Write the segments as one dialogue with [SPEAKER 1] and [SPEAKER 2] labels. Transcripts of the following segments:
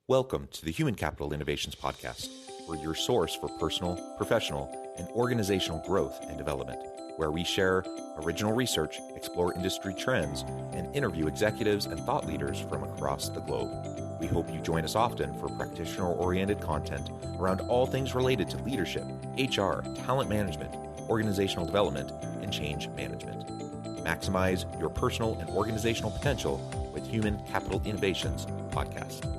[SPEAKER 1] Welcome to the Human Capital Innovations Podcast. We're your source for personal, professional, and organizational growth and development, where we share original research, explore industry trends, and interview executives and thought leaders from across the globe. We hope you join us often for practitioner-oriented content around all things related to leadership, HR, talent management, organizational development, and change management. Maximize your personal and organizational potential with Human Capital Innovations Podcast.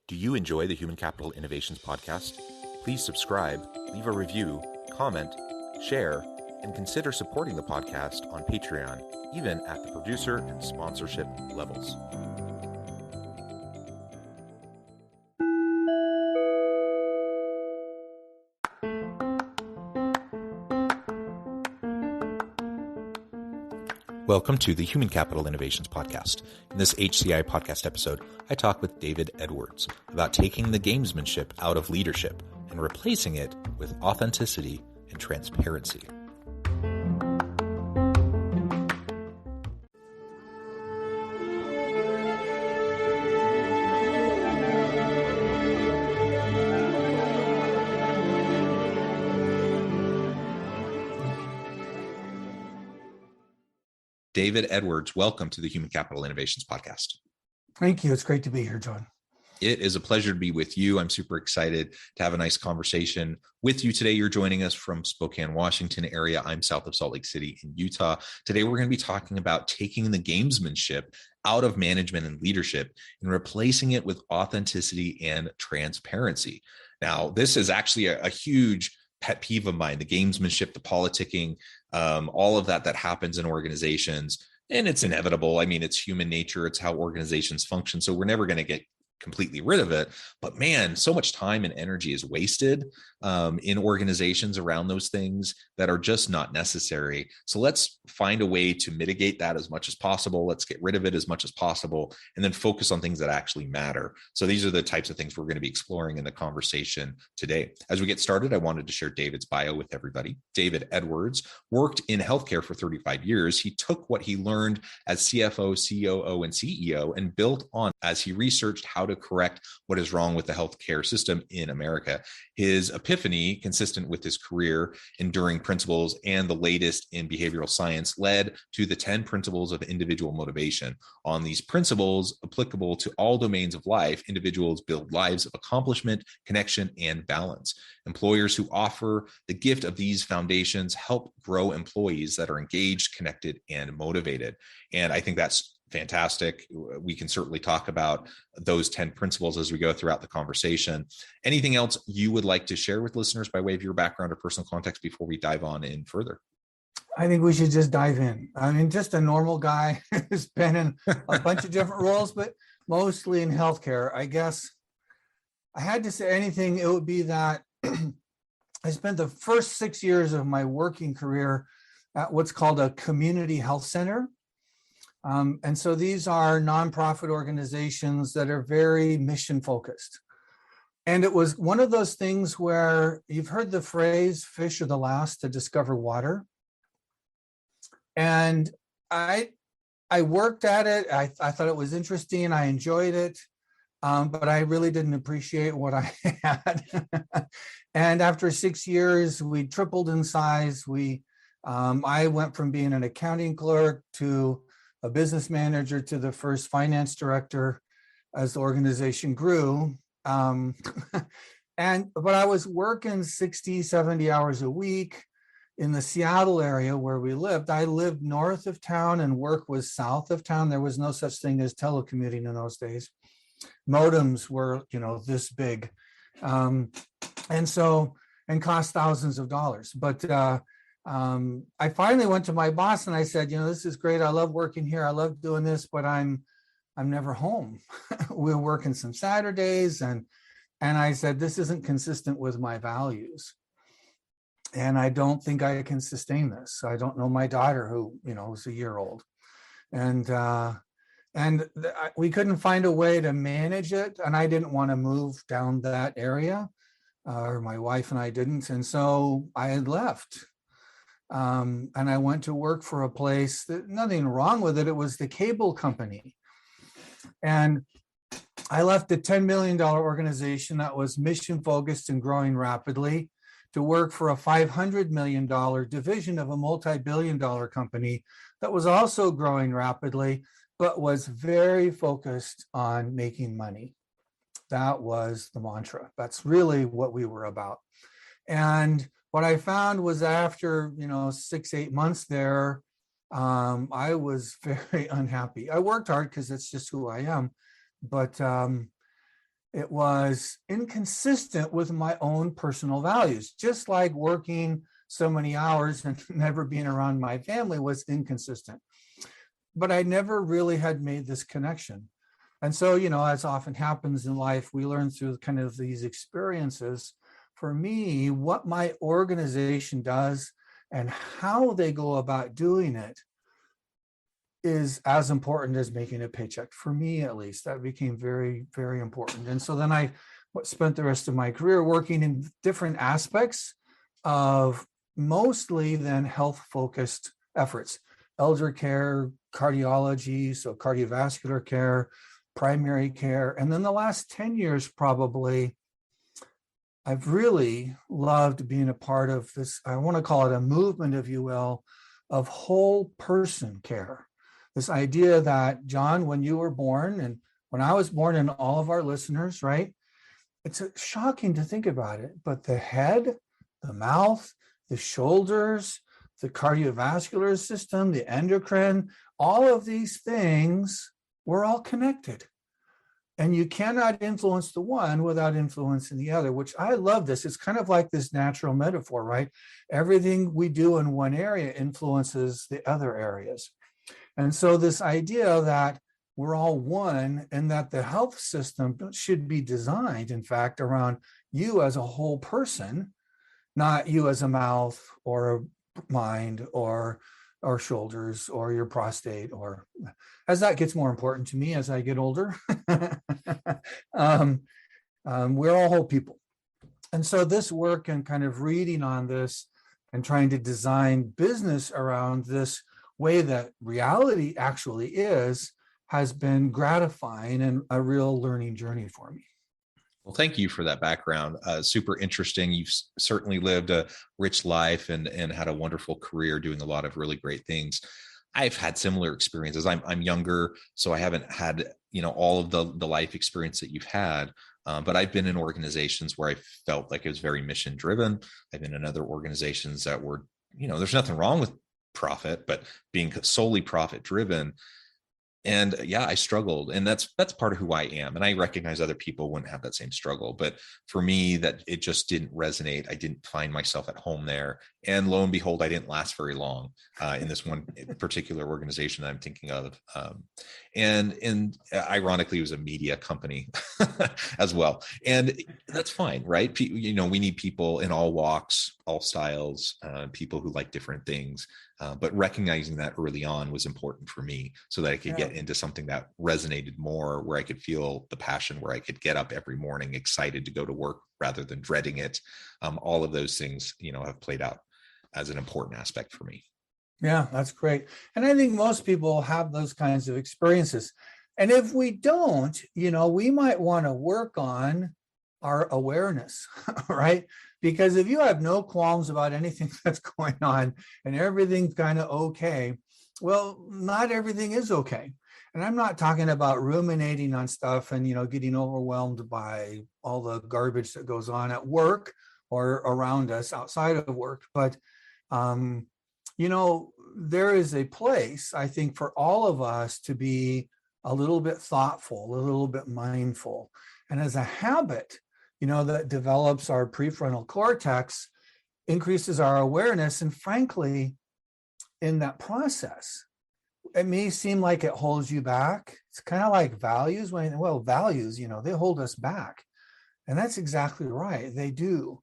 [SPEAKER 1] Do you enjoy the Human Capital Innovations Podcast? Please subscribe, leave a review, comment, share, and consider supporting the podcast on Patreon, even at the producer and sponsorship levels. Welcome to the Human Capital Innovations Podcast. In this HCI Podcast episode, I talk with David Edwards about taking the gamesmanship out of leadership and replacing it with authenticity and transparency. David Edwards, welcome to the Human Capital Innovations Podcast.
[SPEAKER 2] Thank you. It's great to be here, John.
[SPEAKER 1] It is a pleasure to be with you. I'm super excited to have a nice conversation with you today. You're joining us from Spokane, Washington area. I'm south of Salt Lake City in Utah. Today, we're going to be talking about taking the gamesmanship out of management and leadership and replacing it with authenticity and transparency. Now, this is actually a huge pet peeve of mine, the gamesmanship, the politicking, all of that happens in organizations, and it's inevitable. I mean, it's human nature. It's how organizations function. So we're never going to get completely rid of it. But man, so much time and energy is wasted in organizations around those things that are just not necessary. So let's find a way to mitigate that as much as possible. Let's get rid of it as much as possible, and then focus on things that actually matter. So these are the types of things we're going to be exploring in the conversation today. As we get started, I wanted to share David's bio with everybody. David Edwards worked in healthcare for 35 years. He took what he learned as CFO, COO, and CEO and built on as he researched how to correct what is wrong with the healthcare system in America. His epiphany, consistent with his career, enduring principles, and the latest in behavioral science, led to the 10 principles of individual motivation. On these principles, applicable to all domains of life, individuals build lives of accomplishment, connection, and balance. Employers who offer the gift of these foundations help grow employees that are engaged, connected, and motivated. And I think that's fantastic. We can certainly talk about those 10 principles as we go throughout the conversation. Anything else you would like to share with listeners by way of your background or personal context before we dive on in further?
[SPEAKER 2] I think we should just dive in. I mean, just a normal guy who's been in a bunch of different roles, but mostly in healthcare. I guess I had to say anything, it would be that I spent the first 6 years of my working career at what's called a community health center. And so these are nonprofit organizations that are very mission focused. And it was one of those things where you've heard the phrase, fish are the last to discover water. And I worked at it. I thought it was interesting. I enjoyed it. But I really didn't appreciate what I had. And after 6 years, we tripled in size. I went from being an accounting clerk to a business manager to the first finance director as the organization grew. But I was working 60, 70 hours a week in the Seattle area where we lived. I lived north of town and work was south of town. There was no such thing as telecommuting in those days. Modems were, this big. And cost thousands of dollars. But I finally went to my boss and I said, this is great. I love working here. I love doing this, but I'm never home. We're working some Saturdays. And I said, this isn't consistent with my values. And I don't think I can sustain this. I don't know my daughter who, is a year old. And we couldn't find a way to manage it. And I didn't want to move down that area, or my wife and I didn't. And so I had left. And I went to work for a place that nothing wrong with it. It was the cable company. And I left a $10 million organization that was mission focused and growing rapidly to work for a $500 million division of a multi-billion-dollar company that was also growing rapidly, but was very focused on making money. That was the mantra. That's really what we were about. And what I found was after, 6-8 months there, I was very unhappy. I worked hard because it's just who I am, but it was inconsistent with my own personal values. Just like working so many hours and never being around my family was inconsistent. But I never really had made this connection. And so, as often happens in life, we learn through kind of these experiences. For me, what my organization does and how they go about doing it is as important as making a paycheck. For me, at least, that became very, very important. And so then I spent the rest of my career working in different aspects of mostly then health-focused efforts, elder care, cardiology, so cardiovascular care, primary care. And then the last 10 years, probably, I've really loved being a part of this, I want to call it a movement, if you will, of whole person care. This idea that, John, when you were born and when I was born and all of our listeners, right? It's shocking to think about it, but the head, the mouth, the shoulders, the cardiovascular system, the endocrine, all of these things, we're all connected. And you cannot influence the one without influencing the other, which I love this. It's kind of like this natural metaphor, right? Everything we do in one area influences the other areas. And so this idea that we're all one and that the health system should be designed, in fact, around you as a whole person, not you as a mouth or a mind or shoulders or your prostate, or as that gets more important to me as I get older. We're all whole people. And so this work and kind of reading on this and trying to design business around this way that reality actually is has been gratifying and a real learning journey for me.
[SPEAKER 1] Well, thank you for that background. Super interesting. You've certainly lived a rich life and had a wonderful career doing a lot of really great things. I've had similar experiences. I'm younger, so I haven't had, all of the life experience that you've had. But I've been in organizations where I felt like it was very mission driven. I've been in other organizations that were, there's nothing wrong with profit, but being solely profit driven. And yeah, I struggled, and that's part of who I am. And I recognize other people wouldn't have that same struggle, but for me, that it just didn't resonate. I didn't find myself at home there. And lo and behold, I didn't last very long in this one particular organization that I'm thinking of. And ironically, it was a media company as well. And that's fine, right? We need people in all walks, all styles, people who like different things. But recognizing that early on was important for me so that I could get into something that resonated more, where I could feel the passion, where I could get up every morning excited to go to work rather than dreading it. All of those things, have played out as an important aspect for me.
[SPEAKER 2] Yeah, that's great. And I think most people have those kinds of experiences. And if we don't, we might want to work on our awareness, right? Because if you have no qualms about anything that's going on and everything's kind of okay, well, not everything is okay. And I'm not talking about ruminating on stuff and, getting overwhelmed by all the garbage that goes on at work or around us outside of work. But, there is a place, I think, for all of us to be a little bit thoughtful, a little bit mindful. And as a habit, that develops our prefrontal cortex, increases our awareness. And frankly, in that process, it may seem like it holds you back. It's kind of like values. Values, they hold us back. And that's exactly right. They do.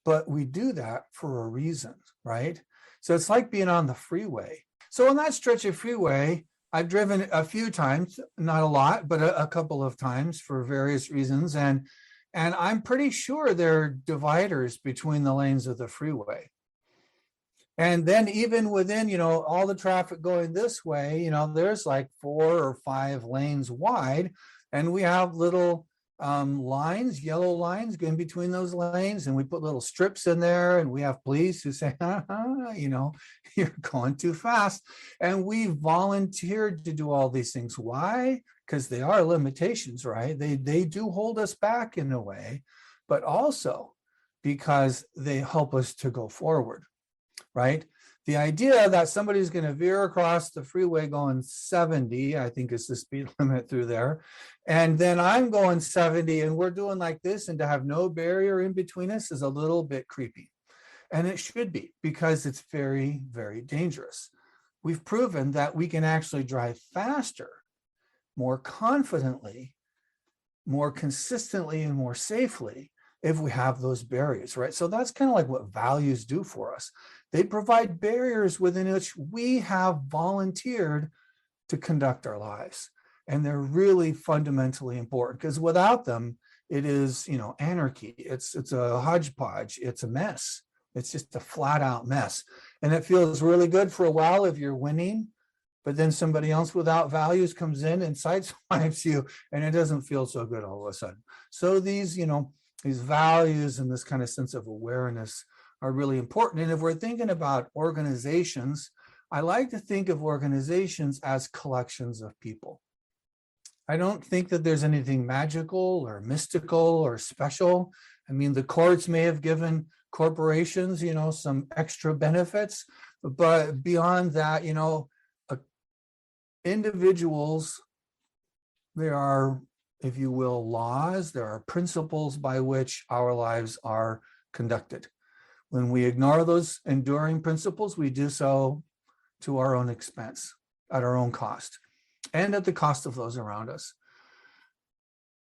[SPEAKER 2] But we do that for a reason, right? So it's like being on the freeway. So on that stretch of freeway, I've driven a few times, not a lot, but a couple of times for various reasons. And I'm pretty sure there are dividers between the lanes of the freeway. And then even within, all the traffic going this way, there's like 4 or 5 lanes wide, and we have little lines, yellow lines going between those lanes, and we put little strips in there, and we have police who say, you're going too fast. And we volunteered to do all these things. Why? Because they are limitations, right? They do hold us back in a way, but also because they help us to go forward. Right? The idea that somebody's going to veer across the freeway going 70, I think is the speed limit through there, and then I'm going 70 and we're doing like this, and to have no barrier in between us is a little bit creepy. And it should be, because it's very, very dangerous. We've proven that we can actually drive faster, more confidently, more consistently, and more safely if we have those barriers, right? So that's kind of like what values do for us. They provide barriers within which we have volunteered to conduct our lives. And they're really fundamentally important, because without them, it is, anarchy. It's a hodgepodge. It's a mess. It's just a flat out mess. And it feels really good for a while if you're winning, but then somebody else without values comes in and sideswipes you, and it doesn't feel so good all of a sudden. So these values and this kind of sense of awareness are really important. And if we're thinking about organizations, I like to think of organizations as collections of people. I don't think that there's anything magical or mystical or special. I mean, the courts may have given corporations, some extra benefits, but beyond that, individuals, there are, if you will, laws, there are principles by which our lives are conducted. When we ignore those enduring principles, we do so to our own expense, at our own cost, and at the cost of those around us.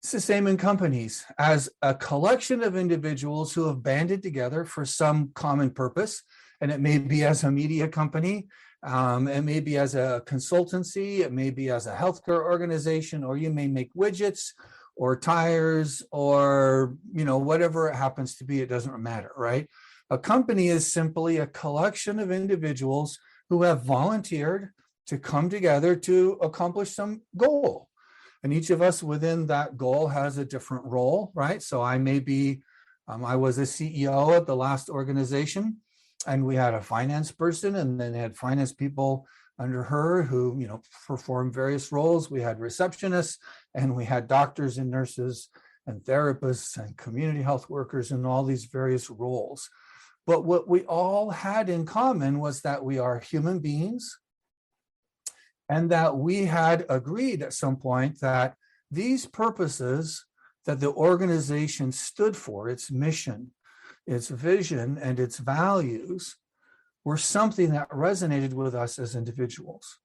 [SPEAKER 2] It's the same in companies. As a collection of individuals who have banded together for some common purpose, and it may be as a media company, it may be as a consultancy, it may be as a healthcare organization, or you may make widgets or tires or, whatever it happens to be, it doesn't matter, right? A company is simply a collection of individuals who have volunteered to come together to accomplish some goal. And each of us within that goal has a different role, right? So I may be, I was a CEO at the last organization, and we had a finance person, and then they had finance people under her who, performed various roles. We had receptionists, and we had doctors and nurses and therapists and community health workers and all these various roles. But what we all had in common was that we are human beings, and that we had agreed at some point that these purposes that the organization stood for, its mission, its vision, and its values, were something that resonated with us as individuals.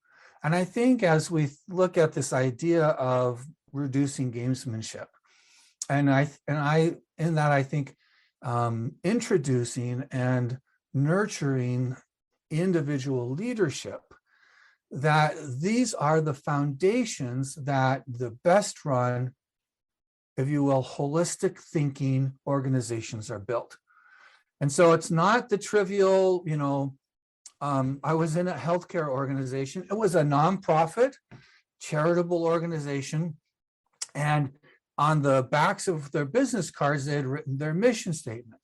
[SPEAKER 2] And I think as we look at this idea of reducing gamesmanship, and I think introducing and nurturing individual leadership, that these are the foundations that the best run, if you will, holistic thinking organizations are built. And so it's not the trivial, I was in a healthcare organization. It was a nonprofit, charitable organization. And on the backs of their business cards, they had written their mission statement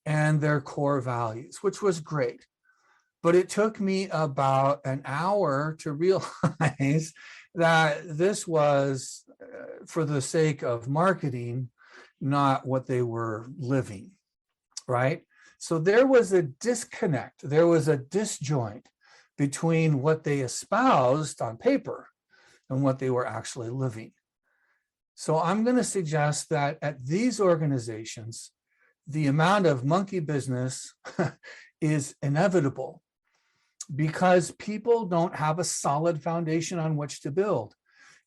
[SPEAKER 2] and their core values, which was great. But it took me about an hour to realize that this was, for the sake of marketing, not what they were living, right? So there was a disconnect, there was a disjoint between what they espoused on paper and what they were actually living. So I'm going to suggest that at these organizations, the amount of monkey business is inevitable, because people don't have a solid foundation on which to build.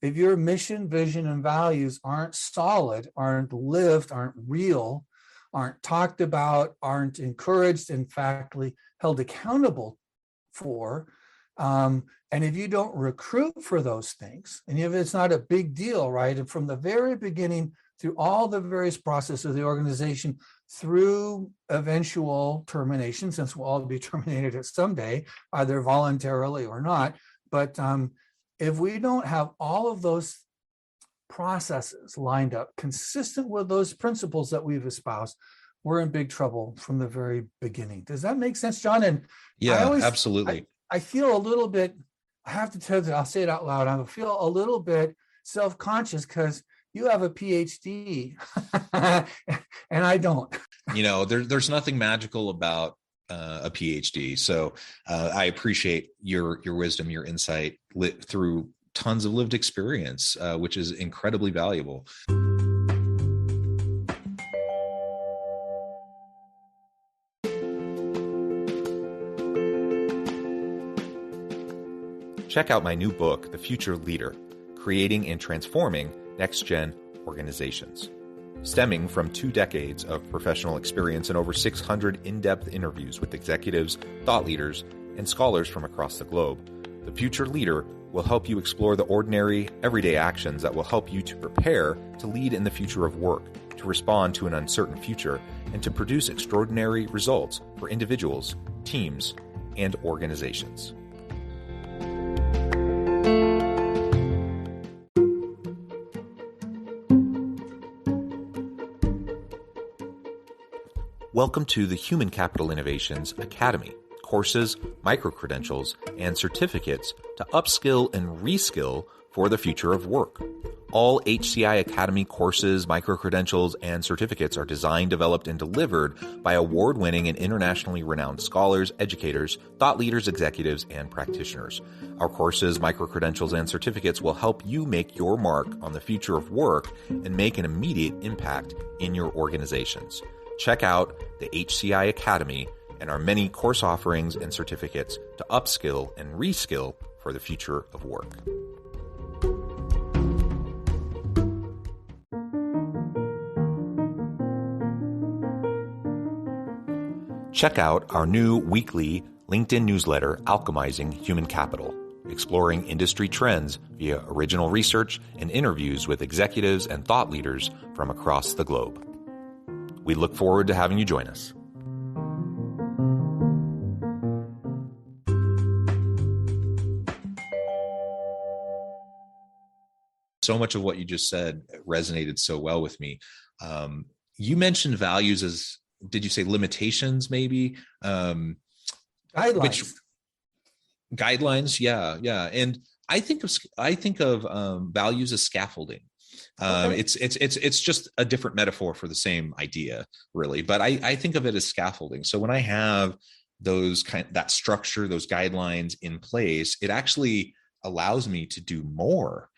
[SPEAKER 2] If your mission, vision, and values aren't solid, aren't lived, aren't real, aren't talked about, aren't encouraged, in fact, held accountable for, And if you don't recruit for those things, and if it's not a big deal, right? And from the very beginning through all the various processes of the organization through eventual termination, since we'll all be terminated at some day, either voluntarily or not. But if we don't have all of those processes lined up consistent with those principles that we've espoused, we're in big trouble from the very beginning. Does that make sense, John? And
[SPEAKER 1] yeah, absolutely.
[SPEAKER 2] I feel a little bit, I have to tell you, I'll say it out loud. I feel a little bit self-conscious because you have a PhD and I don't.
[SPEAKER 1] There's nothing magical about a PhD. So I appreciate your wisdom, your insight through tons of lived experience, which is incredibly valuable. Check out my new book, The Future Leader, Creating and Transforming Next-Gen Organizations. Stemming from 2 decades of professional experience and over 600 in-depth interviews with executives, thought leaders, and scholars from across the globe, The Future Leader will help you explore the ordinary, everyday actions that will help you to prepare to lead in the future of work, to respond to an uncertain future, and to produce extraordinary results for individuals, teams, and organizations. Welcome to the Human Capital Innovations Academy. Courses, micro-credentials, and certificates to upskill and reskill for the future of work. All HCI Academy courses, micro-credentials, and certificates are designed, developed, and delivered by award-winning and internationally renowned scholars, educators, thought leaders, executives, and practitioners. Our courses, micro-credentials, and certificates will help you make your mark on the future of work and make an immediate impact in your organizations. Check out the HCI Academy and our many course offerings and certificates to upskill and reskill for the future of work. Check out our new weekly LinkedIn newsletter, Alchemizing Human Capital, exploring industry trends via original research and interviews with executives and thought leaders from across the globe. We look forward to having you join us. So much of what you just said resonated so well with me. You mentioned values as, did you say limitations maybe?
[SPEAKER 2] Guidelines.
[SPEAKER 1] Guidelines, yeah. And I think of values as scaffolding. Okay. It's just a different metaphor for the same idea, really. But I think of it as scaffolding. So when I have that structure, those guidelines in place, it actually allows me to do more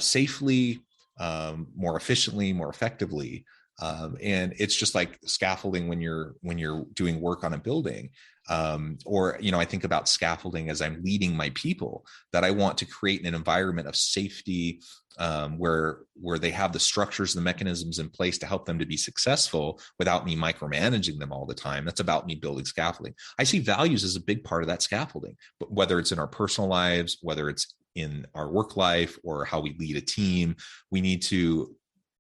[SPEAKER 1] safely, more efficiently, more effectively. And it's just like scaffolding when you're doing work on a building. Or I think about scaffolding as I'm leading my people, that I want to create an environment of safety, where they have the structures, the mechanisms in place to help them to be successful without me micromanaging them all the time. That's about me building scaffolding. I see values as a big part of that scaffolding, but whether it's in our personal lives, whether it's in our work life, or how we lead a team, we need to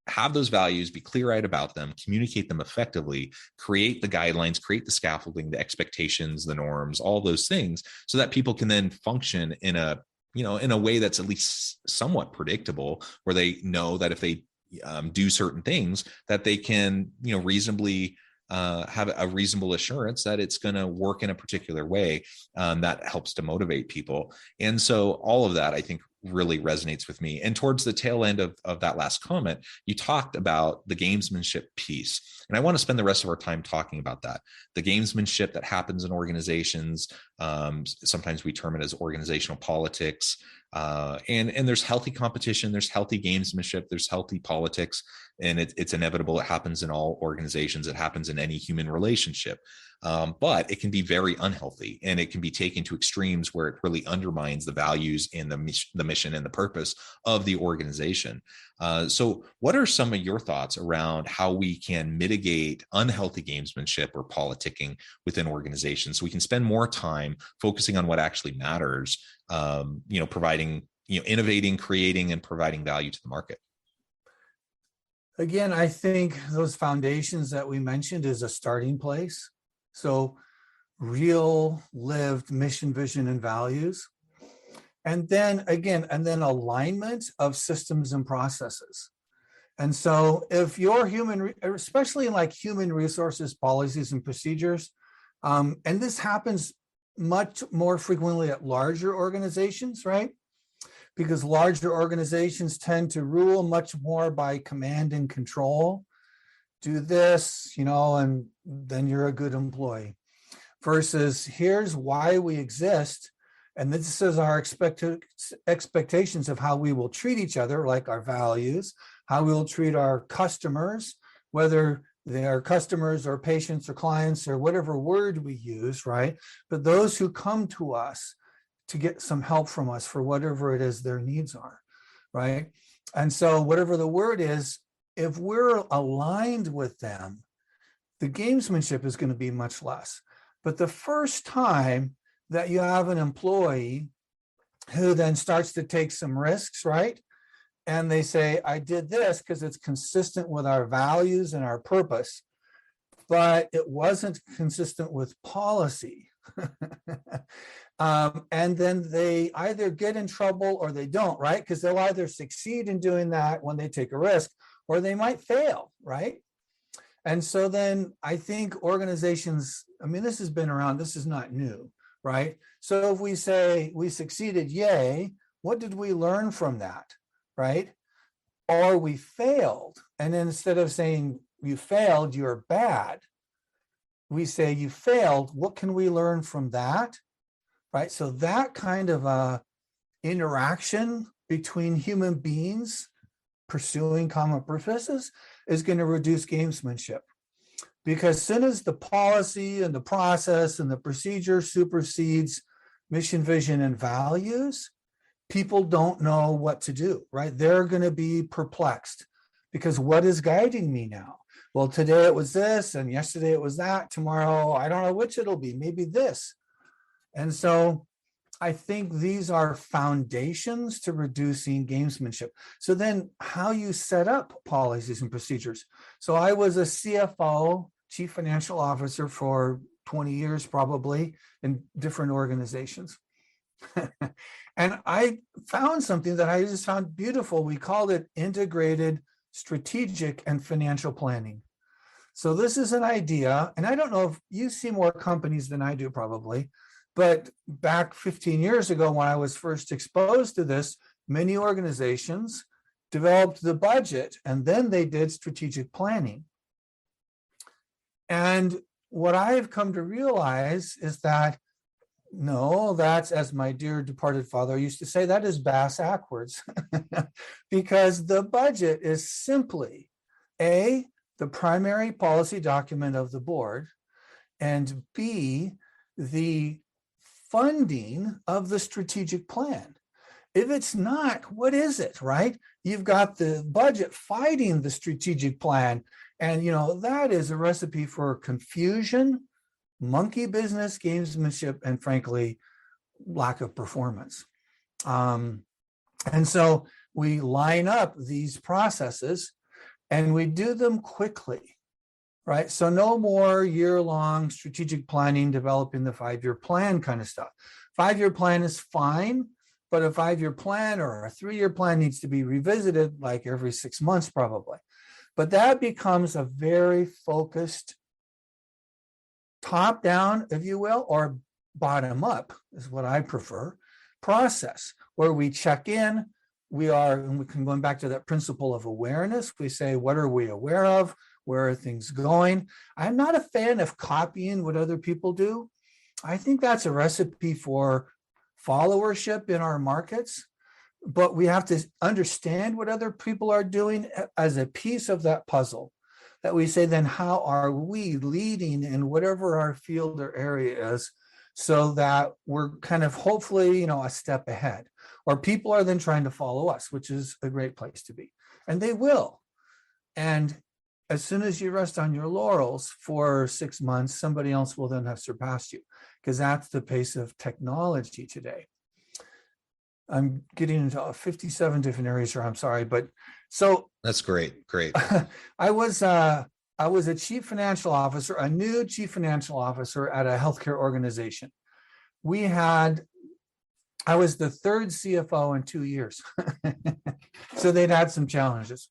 [SPEAKER 1] have those values, be clear-eyed about them, communicate them effectively, create the guidelines, create the scaffolding, the expectations, the norms, all those things, so that people can then function in a way that's at least somewhat predictable, where they know that if they do certain things, that they can, reasonably have a reasonable assurance that it's going to work in a particular way that helps to motivate people. And so all of that, I think, really resonates with me. And towards the tail end of that last comment, you talked about the gamesmanship piece. And I want to spend the rest of our time talking about that. The gamesmanship that happens in organizations. Sometimes we term it as organizational politics. And there's healthy competition, there's healthy gamesmanship, there's healthy politics, and it's inevitable. It happens in all organizations. It happens in any human relationship. But it can be very unhealthy, and it can be taken to extremes where it really undermines the values and the mission and the purpose of the organization. So what are some of your thoughts around how we can mitigate unhealthy gamesmanship or politicking within organizations so we can spend more time focusing on what actually matters, providing, innovating, creating, and providing value to the market?
[SPEAKER 2] Again, I think those foundations that we mentioned is a starting place. So real lived mission, vision, and values. And then alignment of systems and processes. And so if you're especially in like human resources, policies, and procedures, and this happens much more frequently at larger organizations, right? Because larger organizations tend to rule much more by command and control. Do this, and then you're a good employee. Versus here's why we exist, and this is our expectations of how we will treat each other, like our values, how we will treat our customers, whether they are customers or patients or clients or whatever word we use, right? But those who come to us to get some help from us for whatever it is their needs are, right? And so whatever the word is, if we're aligned with them, the gamesmanship is going to be much less. But the first time that you have an employee who then starts to take some risks, right? And they say, I did this because it's consistent with our values and our purpose, but it wasn't consistent with policy. And then they either get in trouble or they don't, right? Because they'll either succeed in doing that when they take a risk, or they might fail, right? And so then I think organizations, this has been around, this is not new, right? So if we say we succeeded, yay, what did we learn from that, right? Or we failed, and then instead of saying you failed, you're bad, we say you failed, what can we learn from that, right? So that kind of interaction between human beings pursuing common purposes is going to reduce gamesmanship. Because as soon as the policy and the process and the procedure supersedes mission, vision, and values, people don't know what to do, right? They're going to be perplexed because what is guiding me now? Well, today it was this, and yesterday it was that. Tomorrow, I don't know which it'll be, maybe this. And so I think these are foundations to reducing gamesmanship. So then how you set up policies and procedures. So I was a CFO, Chief Financial Officer, for 20 years probably in different organizations. And I found something that I just found beautiful. We called it integrated strategic and financial planning. So this is an idea, and I don't know if you see more companies than I do probably, but back 15 years ago when I was first exposed to this, many organizations developed the budget and then they did strategic planning. And what I've come to realize is that no, that's, as my dear departed father used to say, that is bass backwards. Because the budget is simply A, the primary policy document of the board, and B, the funding of the strategic plan. If it's not, what is it, right? You've got the budget fighting the strategic plan. And, that is a recipe for confusion, monkey business, gamesmanship, and frankly, lack of performance. And so we line up these processes and we do them quickly, right? So no more year-long strategic planning, developing the 5-year plan kind of stuff. 5-year plan is fine, but a 5-year plan or a 3-year plan needs to be revisited like every 6 months probably. But that becomes a very focused top-down, if you will, or bottom-up is what I prefer, process where we check in. And we can go back to that principle of awareness. We say, what are we aware of? Where are things going? I'm not a fan of copying what other people do. I think that's a recipe for followership in our markets, but we have to understand what other people are doing as a piece of that puzzle. That we say, then how are we leading in whatever our field or area is so that we're kind of hopefully, a step ahead. or people are then trying to follow us, which is a great place to be. And they will. And as soon as you rest on your laurels for 6 months, somebody else will then have surpassed you, because that's the pace of technology today. I'm getting into 57 different areas here. I'm sorry, but so
[SPEAKER 1] that's great. Great.
[SPEAKER 2] I was a chief financial officer, a new chief financial officer at a healthcare organization. I was the third CFO in 2 years. So they'd had some challenges.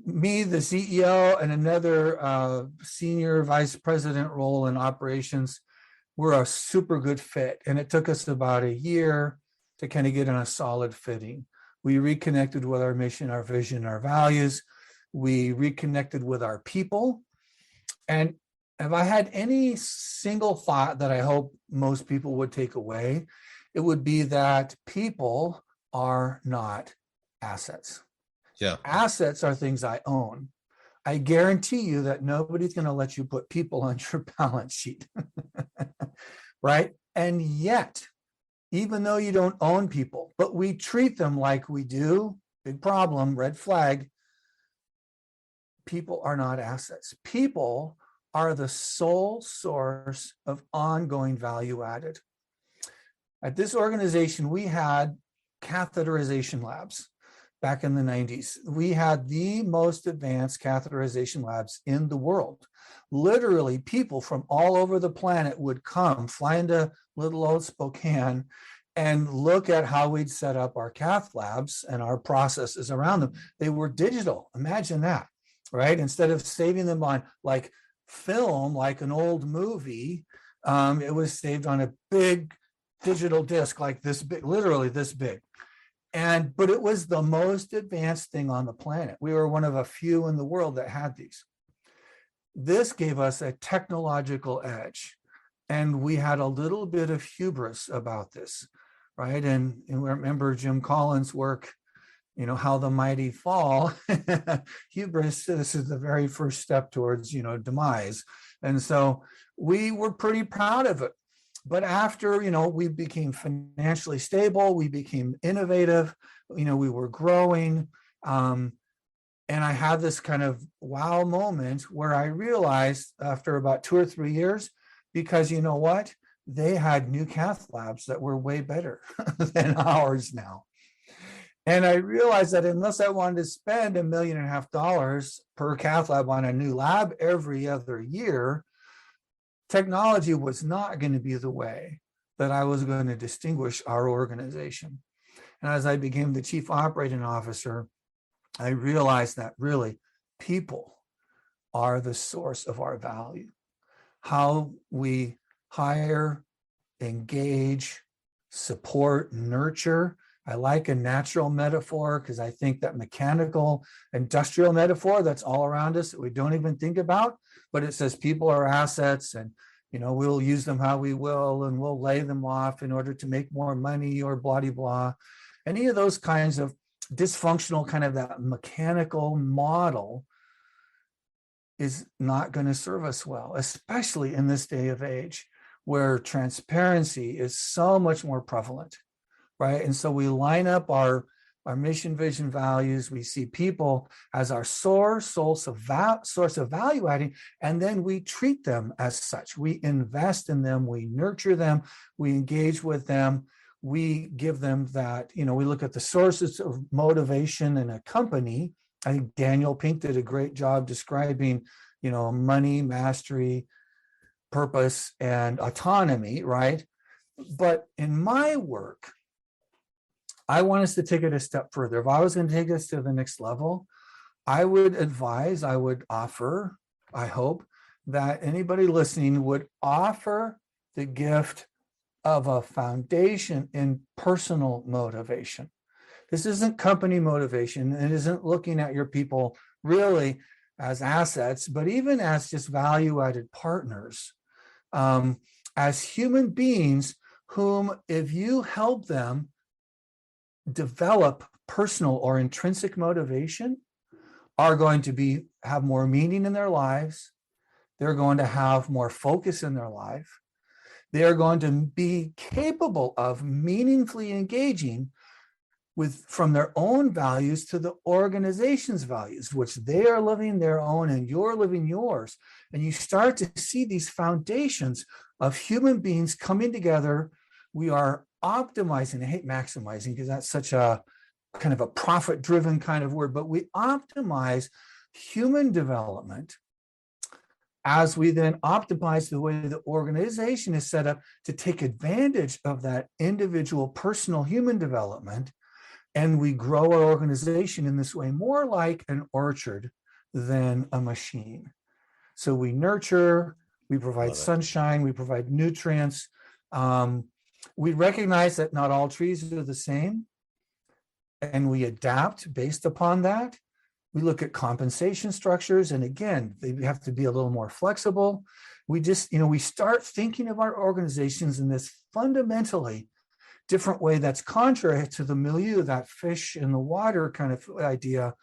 [SPEAKER 2] Me, the CEO, and another senior vice president role in operations were a super good fit. And it took us about a year to kind of get in a solid fitting. We reconnected with our mission, our vision, our values. We reconnected with our people. And if I had any single thought that I hope most people would take away, it would be that people are not assets.
[SPEAKER 1] Yeah.
[SPEAKER 2] Assets are things I own. I guarantee you that nobody's going to let you put people on your balance sheet. Right? And yet, even though you don't own people, but we treat them like we do, big problem, red flag, people are not assets. People are the sole source of ongoing value added. At this organization, we had catheterization labs back in the 90s. We had the most advanced catheterization labs in the world. Literally, people from all over the planet would come, fly into little old Spokane, and look at how we'd set up our cath labs and our processes around them. They were digital. Imagine that, right? Instead of saving them on like film, like an old movie, it was saved on a big digital disc like this big, literally this big. But it was the most advanced thing on the planet. We were one of a few in the world that had these. This gave us a technological edge. And we had a little bit of hubris about this, right? And remember Jim Collins' work, How the Mighty Fall. Hubris, this is the very first step towards, demise. And so we were pretty proud of it. But after, we became financially stable, we became innovative, we were growing. And I had this kind of wow moment where I realized after about 2 or 3 years, because you know what? They had new cath labs that were way better than ours now. And I realized that unless I wanted to spend $1.5 million per cath lab on a new lab every other year, technology was not going to be the way that I was going to distinguish our organization. And as I became the chief operating officer, I realized that really people are the source of our value. How we hire, engage, support, nurture. I like a natural metaphor because I think that mechanical, industrial metaphor that's all around us that we don't even think about, but it says people are assets and, we'll use them how we will and we'll lay them off in order to make more money or blah, blah, blah. Any of those kinds of dysfunctional kind of that mechanical model is not going to serve us well, especially in this day of age where transparency is so much more prevalent, right? And so we line up our mission, vision, values. We see people as our source of value adding, and then we treat them as such. We invest in them, we nurture them, we engage with them, we give them that, we look at the sources of motivation in a company. I think Daniel Pink did a great job describing, money, mastery, purpose, and autonomy, right? But in my work, I want us to take it a step further. If I was going to take us to the next level, I would offer, I hope, that anybody listening would offer the gift of a foundation in personal motivation. This isn't company motivation. It isn't looking at your people really as assets, but even as just value-added partners, as human beings whom, if you help them develop personal or intrinsic motivation, are going to have more meaning in their lives. They're going to have more focus in their life. They are going to be capable of meaningfully engaging from their own values to the organization's values, which they are living their own and you're living yours. And you start to see these foundations of human beings coming together. We are optimizing. I hate maximizing because that's such a kind of a profit-driven kind of word, but we optimize human development as we then optimize the way the organization is set up to take advantage of that individual personal human development. And we grow our organization in this way, more like an orchard than a machine. So we nurture, we provide sunshine, we provide nutrients. We recognize that not all trees are the same, and we adapt based upon that. We look at compensation structures, and again, they have to be a little more flexible. We start thinking of our organizations in this fundamentally different way that's contrary to the milieu, that fish in the water kind of idea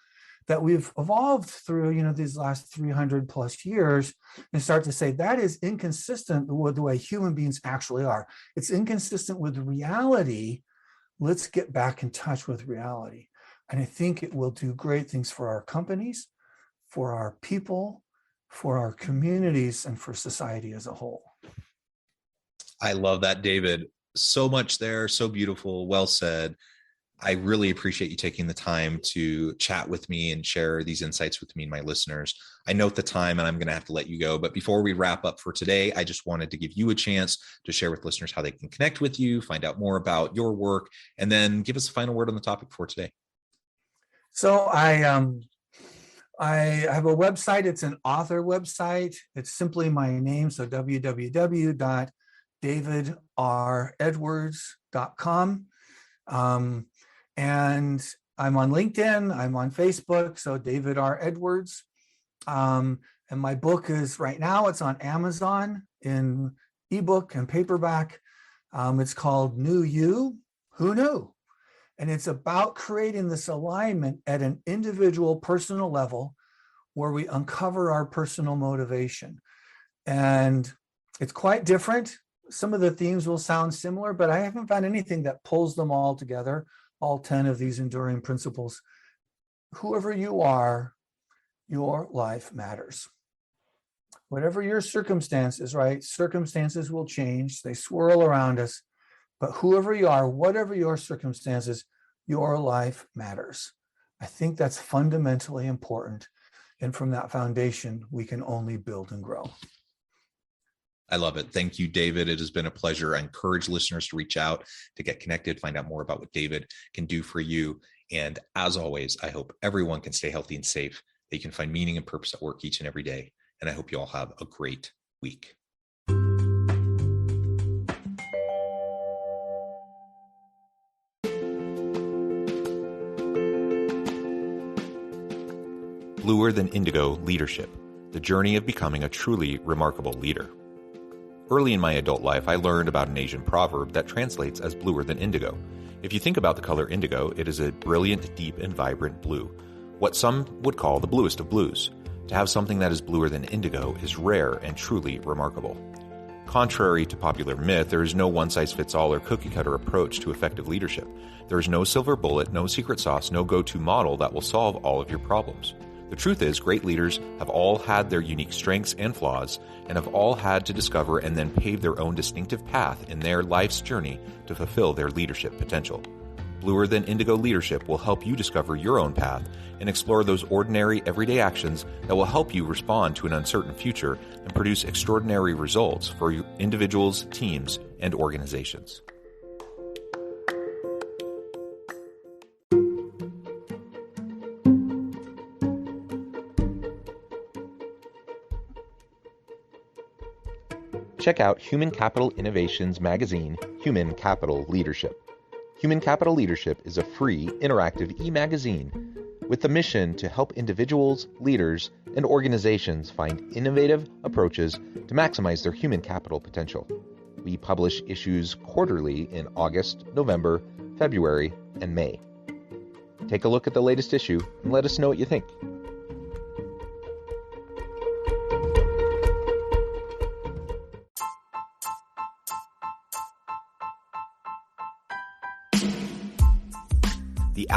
[SPEAKER 2] that we've evolved through, these last 300 plus years, and start to say that is inconsistent with the way human beings actually are. It's inconsistent with reality. Let's get back in touch with reality. And I think it will do great things for our companies, for our people, for our communities, and for society as a whole.
[SPEAKER 1] I love that, David. So much there, so beautiful, well said. I really appreciate you taking the time to chat with me and share these insights with me and my listeners. I note the time and I'm going to have to let you go. But before we wrap up for today, I just wanted to give you a chance to share with listeners how they can connect with you, find out more about your work, and then give us a final word on the topic for today.
[SPEAKER 2] So I have a website. It's an author website. It's simply my name. So www.davidredwards.com. And I'm on LinkedIn. I'm on Facebook. So David R. Edwards. And my book is right now, it's on Amazon in ebook and paperback. It's called New You, Who Knew? And it's about creating this alignment at an individual personal level where we uncover our personal motivation. And it's quite different. Some of the themes will sound similar, but I haven't found anything that pulls them all together, all 10 of these enduring principles. Whoever you are, your life matters. Whatever your circumstances, right? Circumstances will change. They swirl around us. But whoever you are, whatever your circumstances, your life matters. I think that's fundamentally important. And from that foundation, we can only build and grow.
[SPEAKER 1] I love it. Thank you, David. It has been a pleasure. I encourage listeners to reach out, to get connected, find out more about what David can do for you. And as always, I hope everyone can stay healthy and safe. They can find meaning and purpose at work each and every day. And I hope you all have a great week. Bluer Than Indigo Leadership, the journey of becoming a truly remarkable leader. Early in my adult life, I learned about an Asian proverb that translates as bluer than indigo. If you think about the color indigo, it is a brilliant, deep, and vibrant blue, what some would call the bluest of blues. To have something that is bluer than indigo is rare and truly remarkable. Contrary to popular myth, there is no one-size-fits-all or cookie-cutter approach to effective leadership. There is no silver bullet, no secret sauce, no go-to model that will solve all of your problems. The truth is, great leaders have all had their unique strengths and flaws, and have all had to discover and then pave their own distinctive path in their life's journey to fulfill their leadership potential. Bluer Than Indigo Leadership will help you discover your own path and explore those ordinary, everyday actions that will help you respond to an uncertain future and produce extraordinary results for individuals, teams, and organizations. Check out Human Capital Innovations magazine, Human Capital Leadership. Human Capital Leadership is a free, interactive e-magazine with the mission to help individuals, leaders, and organizations find innovative approaches to maximize their human capital potential. We publish issues quarterly in August, November, February, and May. Take a look at the latest issue and let us know what you think.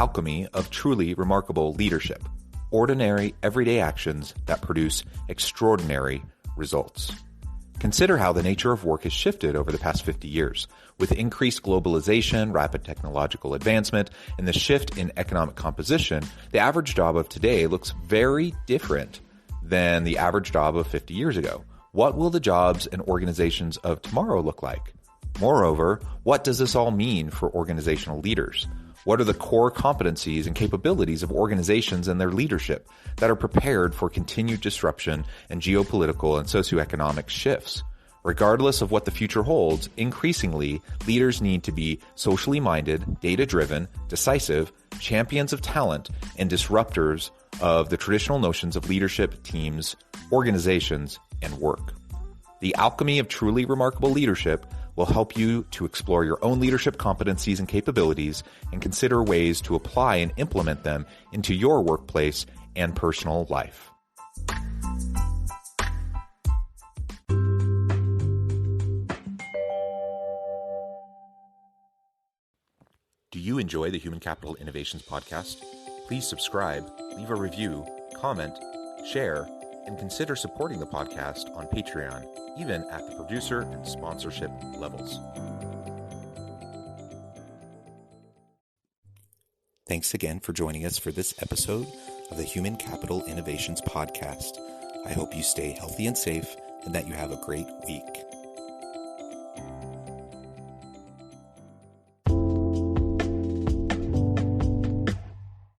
[SPEAKER 1] alchemy of truly remarkable leadership. Ordinary, everyday actions that produce extraordinary results. Consider how the nature of work has shifted over the past 50 years. With increased globalization, rapid technological advancement, and the shift in economic composition, the average job of today looks very different than the average job of 50 years ago. What will the jobs and organizations of tomorrow look like? Moreover, what does this all mean for organizational leaders? What are the core competencies and capabilities of organizations and their leadership that are prepared for continued disruption and geopolitical and socioeconomic shifts? Regardless of what the future holds, increasingly, leaders need to be socially minded, data-driven, decisive, champions of talent, and disruptors of the traditional notions of leadership, teams, organizations, and work. The alchemy of truly remarkable leadership will help you to explore your own leadership competencies and capabilities and consider ways to apply and implement them into your workplace and personal life. Do you enjoy the Human Capital Innovations podcast? Please subscribe, leave a review, comment, share, and consider supporting the podcast on Patreon, even at the producer and sponsorship levels. Thanks again for joining us for this episode of the Human Capital Innovations podcast. I hope you stay healthy and safe and that you have a great week.